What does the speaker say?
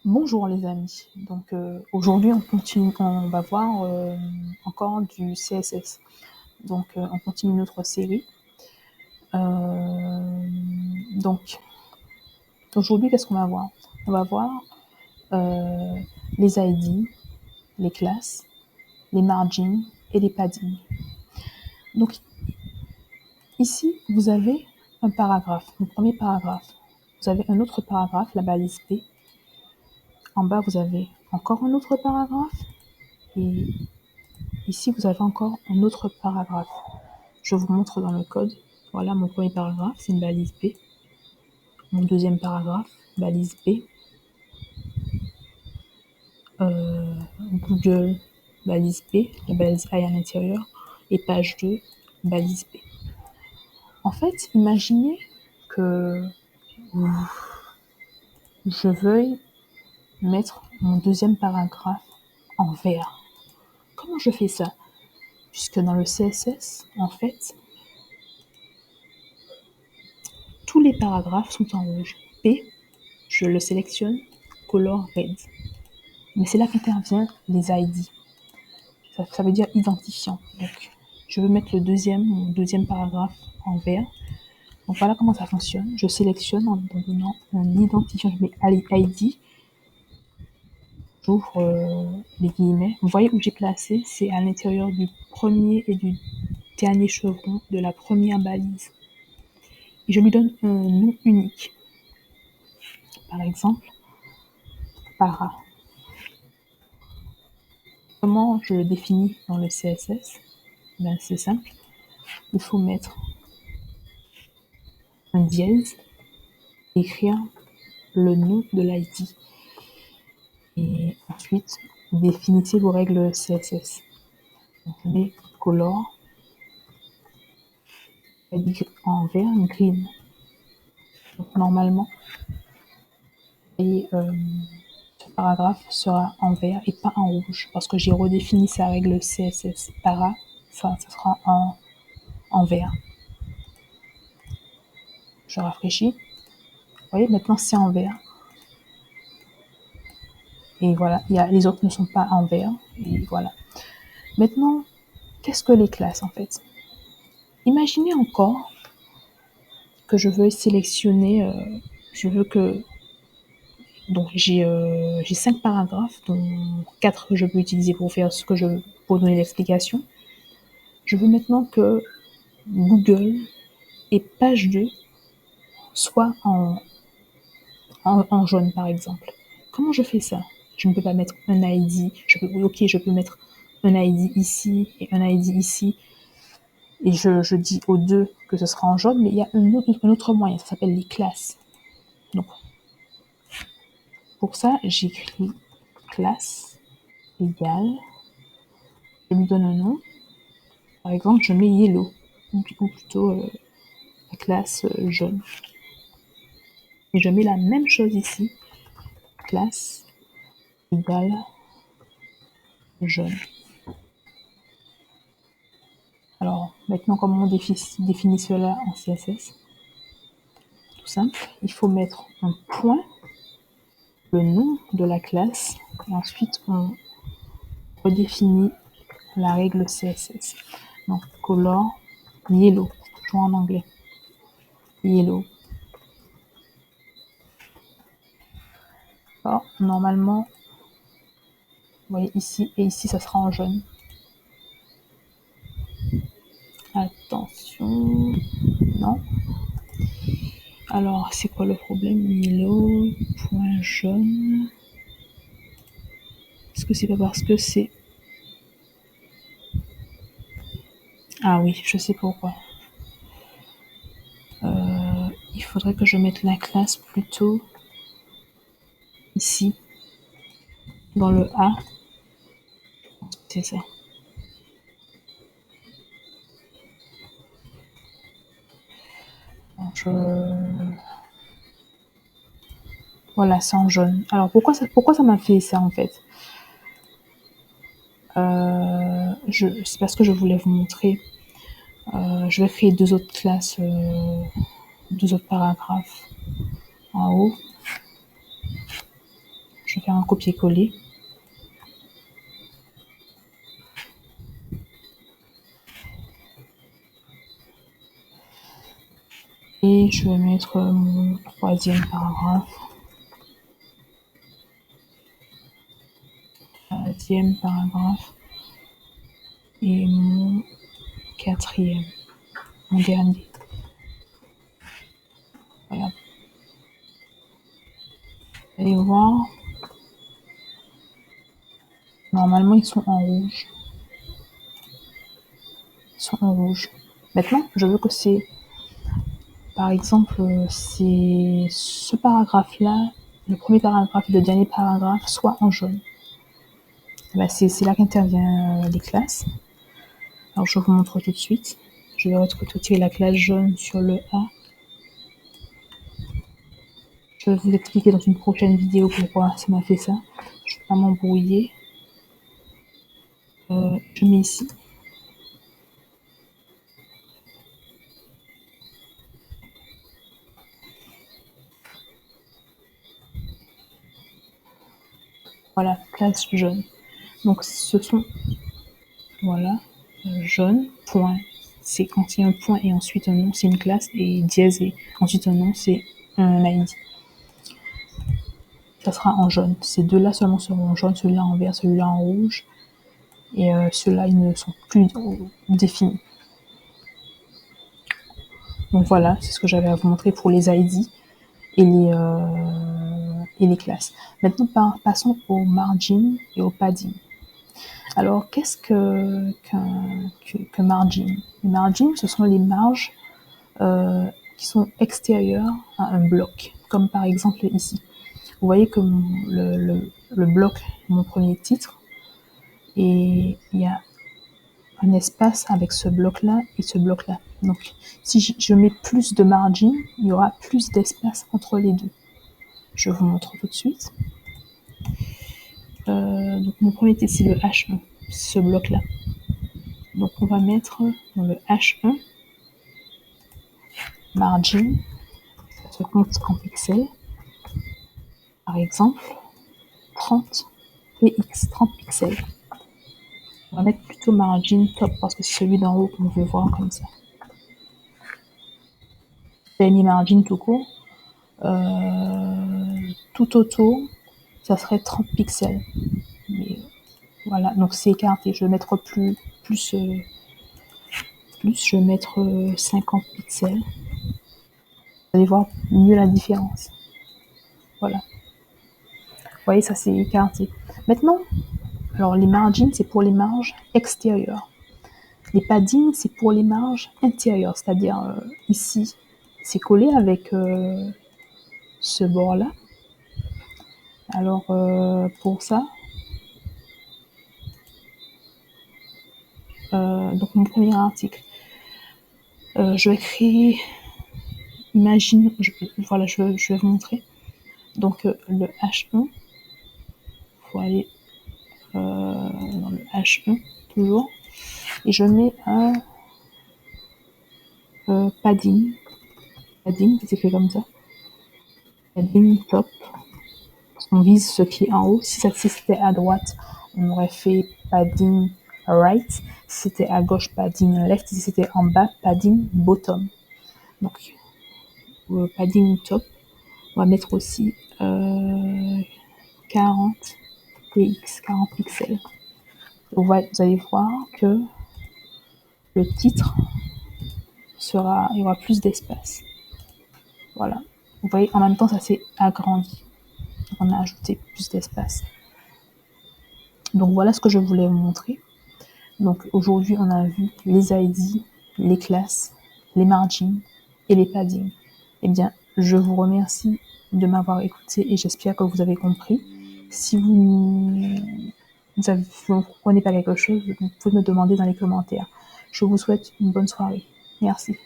Bonjour les amis, donc aujourd'hui on va voir encore du CSS. Donc on continue notre série. Donc aujourd'hui qu'est-ce qu'on va voir? On va voir euh, les ID, les classes, les margins et les paddings. Donc ici vous avez un paragraphe, le premier paragraphe. Vous avez un autre paragraphe, la balise B. En bas vous avez encore un autre paragraphe et ici, vous avez encore un autre paragraphe. Je vous montre dans le code. Voilà mon premier paragraphe, c'est une balise B. Mon deuxième paragraphe, balise B. Google, balise B, la balise I à l'intérieur. Et page 2, balise B. En fait, imaginez que je veuille mettre mon deuxième paragraphe en vert. Comment je fais ça? Puisque dans le CSS, en fait, tous les paragraphes sont en rouge. P, je le sélectionne, color red. Mais c'est là qu'intervient les ID. Ça veut dire identifiant. Donc, je veux mettre mon deuxième paragraphe en vert. Donc voilà comment ça fonctionne. Je sélectionne en donnant un identifiant. Je mets ID. J'ouvre les guillemets. Vous voyez où j'ai placé? C'est à l'intérieur du premier et du dernier chevron de la première balise. Et je lui donne un nom unique. Par exemple, para. Comment je le définis dans le CSS? Ben, c'est simple. Il faut mettre un dièse, écrire le nom de l'ID. Et ensuite, définissez vos règles CSS. Donc, je mets color, en vert, green. Donc, normalement, et, ce paragraphe sera en vert et pas en rouge parce que j'ai redéfini sa règle CSS. Para, ça sera en vert. Je rafraîchis. Vous voyez, maintenant c'est en vert. Et voilà, les autres ne sont pas en vert. Et voilà. Maintenant, qu'est-ce que les classes en fait? Imaginez encore que je veux sélectionner, je veux que donc j'ai 5 paragraphes, dont 4 que je peux utiliser pour faire ce que je pour donner l'explication. Je veux maintenant que Google et page 2 soient en jaune par exemple. Comment je fais ça? Je ne peux pas mettre un ID, je peux mettre un ID ici et un ID ici, et je dis aux deux que ce sera en jaune, mais il y a un autre moyen, ça s'appelle les classes. Donc, pour ça, j'écris classe égale, je lui donne un nom. Par exemple, je mets yellow, ou plutôt la classe jaune. Et je mets la même chose ici, classe égale jaune. Alors, maintenant, comment on définit cela en CSS? Tout simple, il faut mettre un point, le nom de la classe, et ensuite on redéfinit la règle CSS. Donc, color yellow, toujours en anglais. Yellow. Alors, normalement, vous voyez ici et ici, ça sera en jaune. Attention, non. Alors, c'est quoi le problème? Yellow, point jaune. Est-ce que c'est pas parce que c'est... Ah oui, je sais pourquoi. Il faudrait que je mette la classe plutôt ici, dans le A. C'est ça. Alors, voilà, c'est en jaune. Alors pourquoi ça m'a fait ça en fait? C'est parce que je voulais vous montrer. Je vais créer deux autres classes, deux autres paragraphes en haut. Je faire un copier-coller. Et je vais mettre mon troisième paragraphe. Troisième paragraphe. Et mon quatrième. Mon dernier. Voilà. Vous allez voir. Normalement, ils sont en rouge. Ils sont en rouge. Maintenant, je veux que c'est, par exemple, c'est ce paragraphe-là, le premier paragraphe et le dernier paragraphe, soit en jaune. Bah, c'est là qu'intervient les classes. Alors, je vous montre tout de suite. Je vais retirer la classe jaune sur le A. Je vais vous expliquer dans une prochaine vidéo pourquoi ça m'a fait ça. Je ne vais pas m'embrouiller. Je mets ici. Voilà, classe jaune. Donc ce sont, voilà, jaune, point. C'est quand il y a un point et ensuite un nom, c'est une classe, et dièse et ensuite un nom, c'est un ID. Ça sera en jaune. Ces deux-là seulement seront en jaune, celui-là en vert, celui-là en rouge. Et ceux-là, ils ne sont plus définis. Donc voilà, c'est ce que j'avais à vous montrer pour les ID et les classes. Maintenant, passons au margin et au padding. Alors, qu'est-ce que margin? Les margins, ce sont les marges qui sont extérieures à un bloc, comme par exemple ici. Vous voyez que le bloc, mon premier titre, et il y a un espace avec ce bloc-là et ce bloc-là. Donc, si je mets plus de margin, il y aura plus d'espace entre les deux. Je vous montre tout de suite. Donc, mon premier titre, c'est le H1, ce bloc-là. Donc, on va mettre dans le H1 margin, ça se compte en pixels. Par exemple, 30 px, 30 pixels. On va mettre plutôt margin top parce que c'est celui d'en haut qu'on veut voir comme ça. J'ai mis margin tout court. Tout auto, ça serait 30 pixels. Mais voilà, donc c'est écarté. Je vais mettre plus, je vais mettre 50 pixels. Vous allez voir mieux la différence. Voilà. Vous voyez, ça c'est écarté. Maintenant, alors les margins, c'est pour les marges extérieures. Les paddings, c'est pour les marges intérieures. C'est-à-dire, ici, c'est collé avec ce bord-là. Alors, pour ça, donc mon premier article, je vais créer, imagine, voilà, je vais vous montrer. Donc, le H1, il faut aller dans le H1, toujours, et je mets un padding, c'est écrit comme ça, padding top. On vise ce qui est en haut. Si c'était à droite, on aurait fait padding right. Si c'était à gauche, padding left. Si c'était en bas, padding bottom. Donc, padding top. On va mettre aussi 40 px, 40 pixels. Vous allez voir que le titre il y aura plus d'espace. Voilà. Vous voyez, en même temps, ça s'est agrandi. On a ajouté plus d'espace. Donc voilà ce que je voulais vous montrer. Donc aujourd'hui, on a vu les ID, les classes, les margins et les paddings. Eh bien, je vous remercie de m'avoir écouté et j'espère que vous avez compris. Si vous ne comprenez pas quelque chose, vous pouvez me demander dans les commentaires. Je vous souhaite une bonne soirée. Merci.